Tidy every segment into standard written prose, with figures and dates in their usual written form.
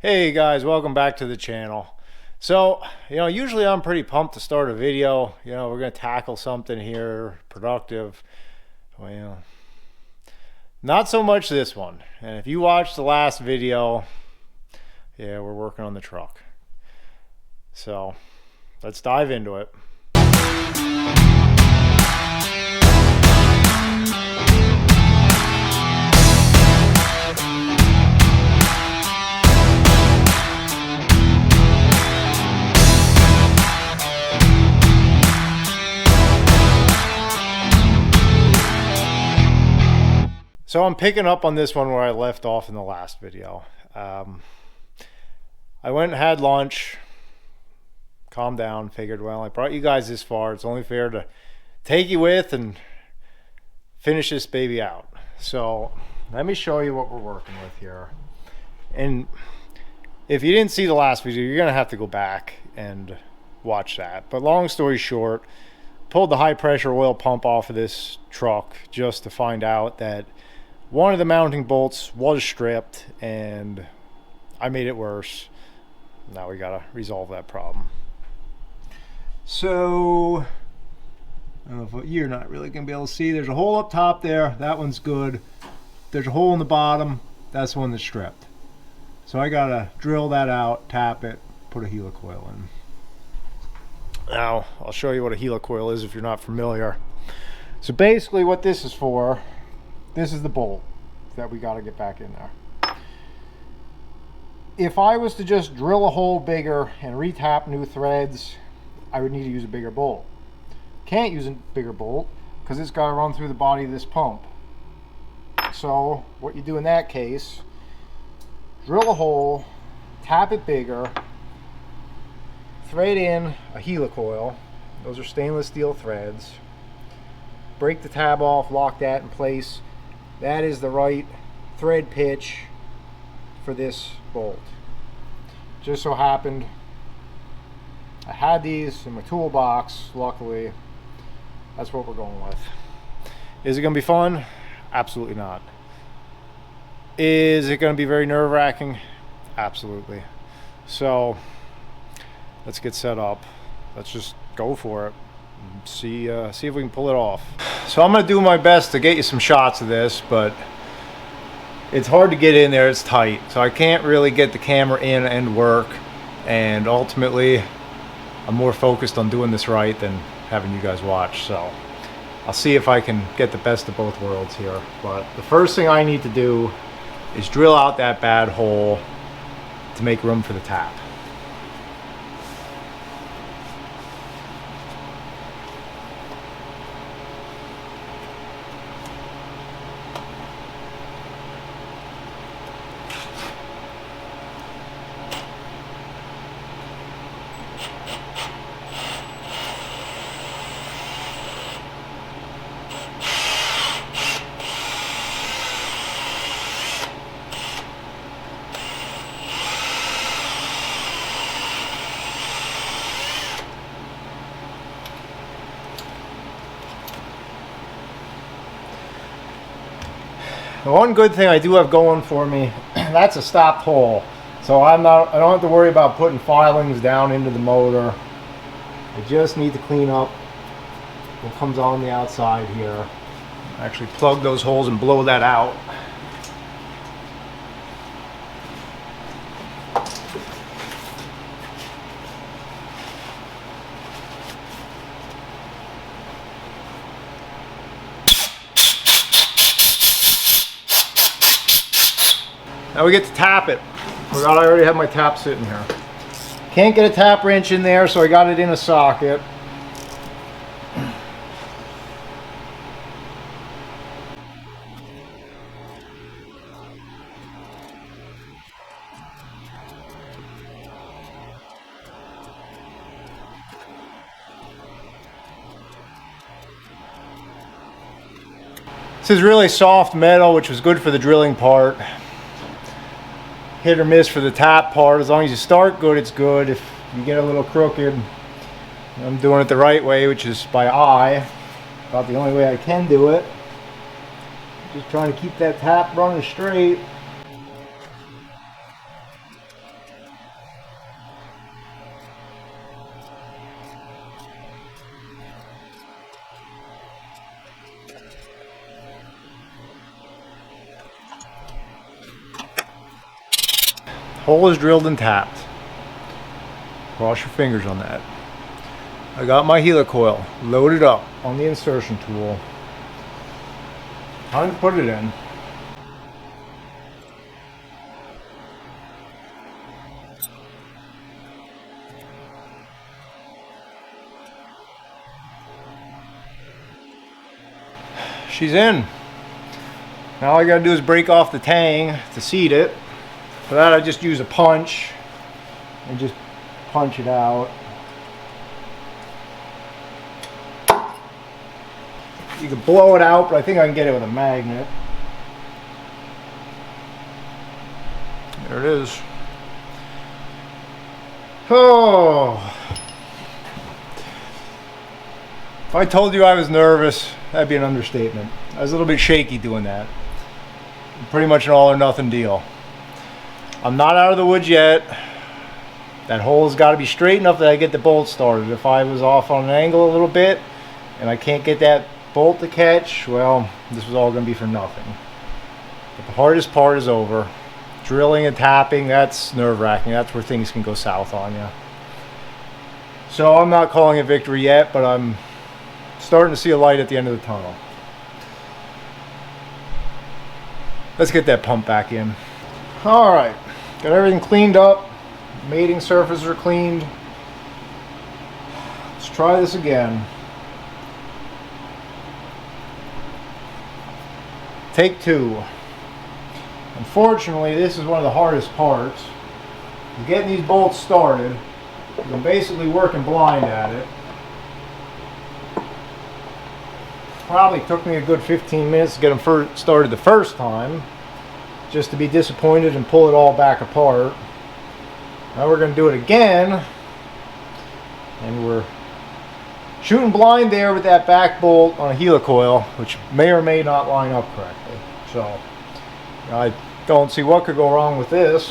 Hey guys, welcome back to the channel. So, usually I'm pretty pumped to start a video. We're going to tackle something here productive. Well, not so much this one. And if you watched the last video, yeah, we're working on the truck. So, let's dive into it. So I'm picking up on this one where I left off in the last video. I went and had lunch, calmed down, figured, well, I brought you guys this far. It's only fair to take you with and finish this baby out. So let me show you what we're working with here. And if you didn't see the last video, you're going to have to go back and watch that. But long story short, pulled the high pressure oil pump off of this truck just to find out that one of the mounting bolts was stripped and I made it worse. Now we gotta resolve that problem. So, I don't know if you're not really gonna be able to see. There's a hole up top there. That one's good. There's a hole in the bottom. That's the one that's stripped. So I gotta drill that out, tap it, put a helicoil in. Now, I'll show you what a helicoil is if you're not familiar. So basically what this is for, this is the bolt that we got to get back in there. If I was to just drill a hole bigger and retap new threads, I would need to use a bigger bolt. Can't use a bigger bolt because it's got to run through the body of this pump. So what you do in that case, drill a hole, tap it bigger, thread in a helicoil. Those are stainless steel threads. Break the tab off, lock that in place. That is the right thread pitch for this bolt. Just so happened I had these in my toolbox, luckily. That's what we're going with. Is it going to be fun? Absolutely not. Is it going to be very nerve-wracking? Absolutely. So let's get set up. Let's just go for it. See if we can pull it off. So I'm going to do my best to get you some shots of this, but it's hard to get in there. It's tight, so I can't really get the camera in and work, and ultimately I'm more focused on doing this right than having you guys watch. So I'll see if I can get the best of both worlds here. But the first thing I need to do is drill out that bad hole to make room for the tap. The one good thing I do have going for me, that's a stopped hole. So I don't have to worry about putting filings down into the motor. I just need to clean up what comes on the outside here. Actually plug those holes and blow that out. Now we get to tap it. Forgot I already have my tap sitting here. Can't get a tap wrench in there, so I got it in a socket. This is really soft metal, which was good for the drilling part. Hit or miss for the tap part. As long as you start good, it's good. If you get a little crooked, I'm doing it the right way, which is by eye. About the only way I can do it. Just trying to keep that tap running straight. Hole is drilled and tapped. Cross your fingers on that. I got my helicoil loaded up on the insertion tool. Time to put it in. She's in. Now all I gotta do is break off the tang to seat it. For that I just use a punch and just punch it out. You can blow it out, but I think I can get it with a magnet. There it is. Oh. If I told you I was nervous, that'd be an understatement. I was a little bit shaky doing that. Pretty much an all or nothing deal. I'm not out of the woods yet. That hole's got to be straight enough that I get the bolt started. If I was off on an angle a little bit and I can't get that bolt to catch, well, this was all going to be for nothing. But the hardest part is over. Drilling and tapping, that's nerve-wracking. That's where things can go south on you. So I'm not calling it victory yet, but I'm starting to see a light at the end of the tunnel. Let's get that pump back in. All right, got everything cleaned up. Mating surfaces are cleaned. Let's try this again. Take two. Unfortunately, this is one of the hardest parts. Getting these bolts started. I'm basically working blind at it. Probably took me a good 15 minutes to get them started the first time, just to be disappointed and pull it all back apart. Now we're going to do it again, and we're shooting blind there with that back bolt on a helicoil, which may or may not line up correctly. So I don't see what could go wrong with this.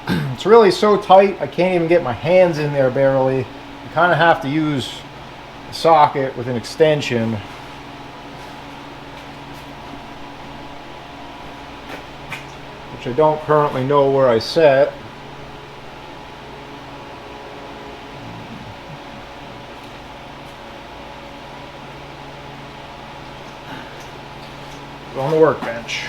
It's really so tight I can't even get my hands in there barely. You kind of have to use a socket with an extension. Which I don't currently know where I set. It's on the workbench.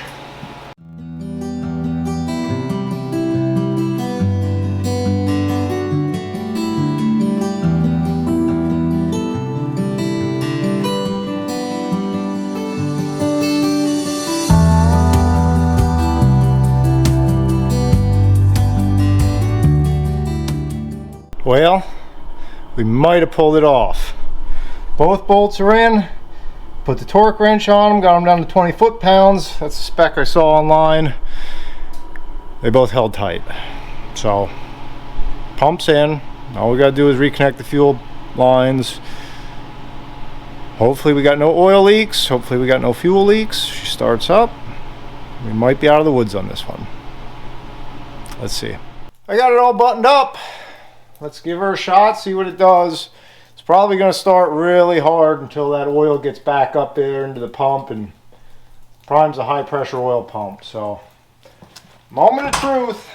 Well, we might have pulled it off. Both bolts are in. Put the torque wrench on them, got them down to 20 foot-pounds. That's the spec I saw online. They both held tight. So, pump's in. All we gotta do is reconnect the fuel lines. Hopefully we got no oil leaks. Hopefully we got no fuel leaks. She starts up. We might be out of the woods on this one. Let's see. I got it all buttoned up. Let's give her a shot, see what it does. It's probably going to start really hard until that oil gets back up there into the pump and primes a high pressure oil pump. So, moment of truth.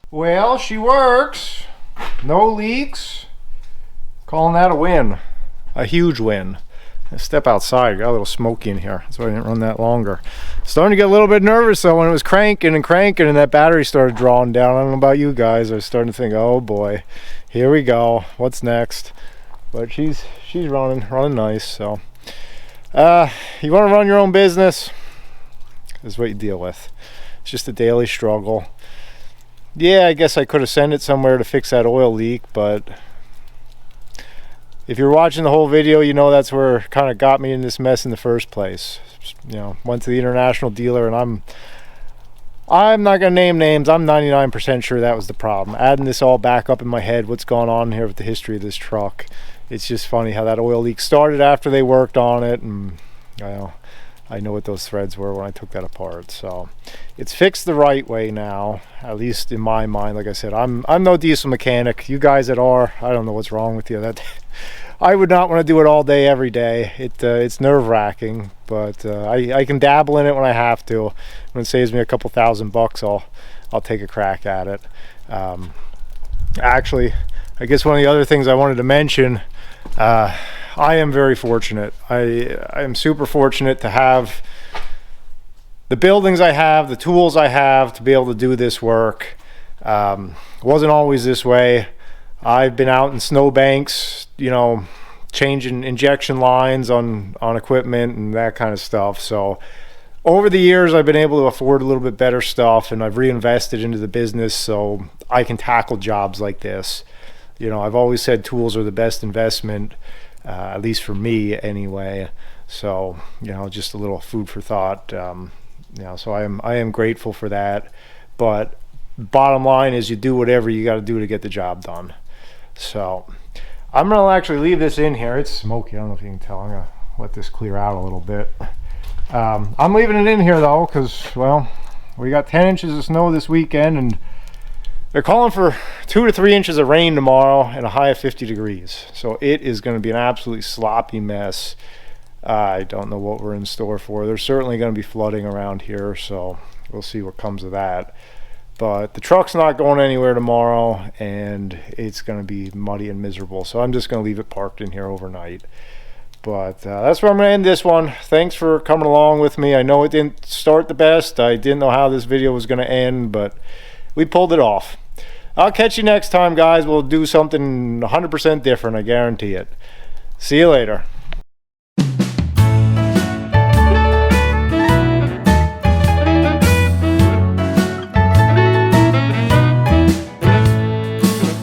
Well, she works. No leaks. Calling that a win. A huge win. I step outside. Got a little smoky in here. That's why I didn't run that longer. Starting to get a little bit nervous though when it was cranking and cranking and that battery started drawing down. I don't know about you guys. I was starting to think, oh boy, here we go. What's next? But she's running nice. So you want to run your own business, this is what you deal with. It's just a daily struggle. Yeah, I guess I could have sent it somewhere to fix that oil leak, but if you're watching the whole video, you know that's where it kind of got me in this mess in the first place. You know, went to the international dealer, and I'm not gonna name names. I'm 99% sure that was the problem. Adding this all back up in my head, what's going on here with the history of this truck. It's just funny how that oil leak started after they worked on it, and I know what those threads were when I took that apart. So it's fixed the right way now, at least in my mind. Like I said, I'm no diesel mechanic. You guys that are, I don't know what's wrong with you. That I would not want to do it all day every day. It's nerve-wracking, but I can dabble in it when I have to. When it saves me a couple $1,000, I'll take a crack at it. Actually, I guess one of the other things I wanted to mention, I am very fortunate. I am super fortunate to have the buildings I have, the tools I have to be able to do this work. It wasn't always this way. I've been out in snowbanks, you know, changing injection lines on equipment and that kind of stuff. So over the years, I've been able to afford a little bit better stuff, and I've reinvested into the business so I can tackle jobs like this. You know, I've always said tools are the best investment, at least for me anyway. So, you know, just a little food for thought. You know, so I am grateful for that. But bottom line is, you do whatever you got to do to get the job done. So I'm gonna actually leave this in here. It's smoky. I don't know if you can tell. I'm gonna let this clear out a little bit. I'm leaving it in here though, because, well, we got 10 inches of snow this weekend, and they're calling for 2 to 3 inches of rain tomorrow and a high of 50 degrees. So it is going to be an absolutely sloppy mess. I don't know what we're in store for. There's certainly going to be flooding around here, so we'll see what comes of that. But the truck's not going anywhere tomorrow, and it's going to be muddy and miserable. So I'm just going to leave it parked in here overnight. But that's where I'm going to end this one. Thanks for coming along with me. I know it didn't start the best. I didn't know how this video was going to end, but we pulled it off. I'll catch you next time, guys. We'll do something 100% different, I guarantee it. See you later.